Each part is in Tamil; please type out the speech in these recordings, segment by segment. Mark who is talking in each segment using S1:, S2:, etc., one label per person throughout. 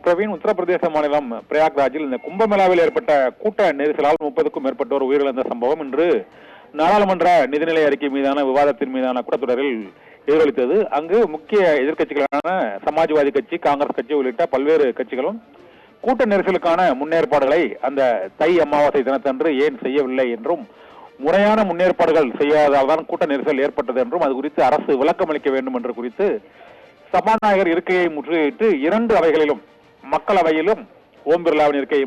S1: பிரவீன், உத்தரப்பிரதேச மாநிலம் பிரயாக்ராஜில் இந்த கும்பமேளாவில் ஏற்பட்ட கூட்ட நெரிசலால் 30க்கும் மேற்பட்டோர் உயிரிழந்த சம்பவம் இன்று நாடாளுமன்ற நிதிநிலை அறிக்கை மீதான விவாதத்தின் மீதான கூட்டத்தொடரில் எதிரொலித்தது. அங்கு முக்கிய எதிர்க்கட்சிகளான சமாஜ்வாதி கட்சி, காங்கிரஸ் கட்சி உள்ளிட்ட பல்வேறு கட்சிகளும் கூட்ட நெரிசலுக்கான முன்னேற்பாடுகளை அந்த தை அமாவாசை தினத்தன்று ஏன் செய்யவில்லை என்றும், முறையான முன்னேற்பாடுகள் செய்யாததால் தான் கூட்ட நெரிசல் ஏற்பட்டது என்றும், அது குறித்து அரசு விளக்கம் அளிக்க வேண்டும் என்று குறித்து சபாநாயகர் இருக்கையை முற்றுகையிட்டு 2 அவைகளிலும், மக்களவையிலும் ஓம் பிர்லாவின் இருக்கையை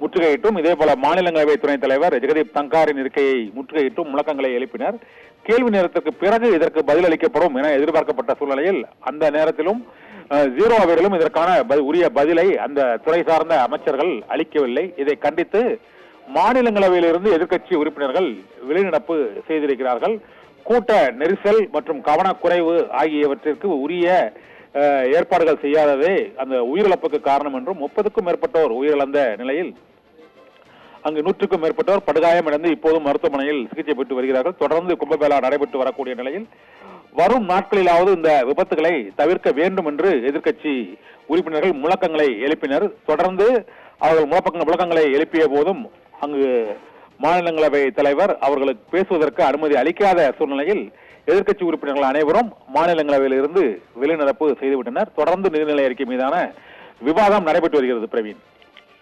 S1: முற்றுகையிட்டும், இதே போல மாநிலங்களவை துணைத் தலைவர் ஜெகதீப் தங்காரின் இருக்கையை முற்றுகையிட்டும் முழக்கங்களை எழுப்பினர். கேள்வி நேரத்திற்கு பிறகு இதற்கு பதில் அளிக்கப்படும் என எதிர்பார்க்கப்பட்ட சூழ்நிலையில் அந்த நேரத்திலும் 0 அவையிலும் இதற்கான உரிய பதிலை அந்த துறை சார்ந்த அமைச்சர்கள் அளிக்கவில்லை. இதை கண்டித்து மாநிலங்களவையிலிருந்து எதிர்க்கட்சி உறுப்பினர்கள் வெளிநடப்பு செய்திருக்கிறார்கள். கூட்ட நெரிசல் மற்றும் கவனக்குறைவு ஆகியவற்றிற்கு உரிய ஏற்பாடுகள் செய்யாததே அந்த உயிரிழப்புக்கு காரணம் என்றும், 30க்கும் மேற்பட்டோர் உயிரிழந்த நிலையில் அங்கு 100க்கும் மேற்பட்டோர் படுகாயமடைந்து இப்போதும் மருத்துவமனையில் சிகிச்சை பெற்று வருகிறார்கள். தொடர்ந்து கும்பமேளா நடைபெற்று வரக்கூடிய நிலையில் வரும் நாட்களிலாவது இந்த விபத்துகளை தவிர்க்க வேண்டும் என்று எதிர்க்கட்சி உறுப்பினர்கள் முழக்கங்களை எழுப்பினர். தொடர்ந்து அவர்கள் முழக்கங்களை எழுப்பிய போதும் அங்கு மாநிலங்களவை தலைவர் அவர்களுக்கு பேசுவதற்கு அனுமதி அளிக்காத சூழ்நிலையில் எதிர்க்கட்சி உறுப்பினர்கள் அனைவரும் மாநிலங்களவையில் இருந்து வெளிநடப்பு செய்துவிட்டனர். தொடர்ந்து நிதிநிலை அறிக்கை மீதான விவாதம் நடைபெற்று வருகிறது. பிரவீன்.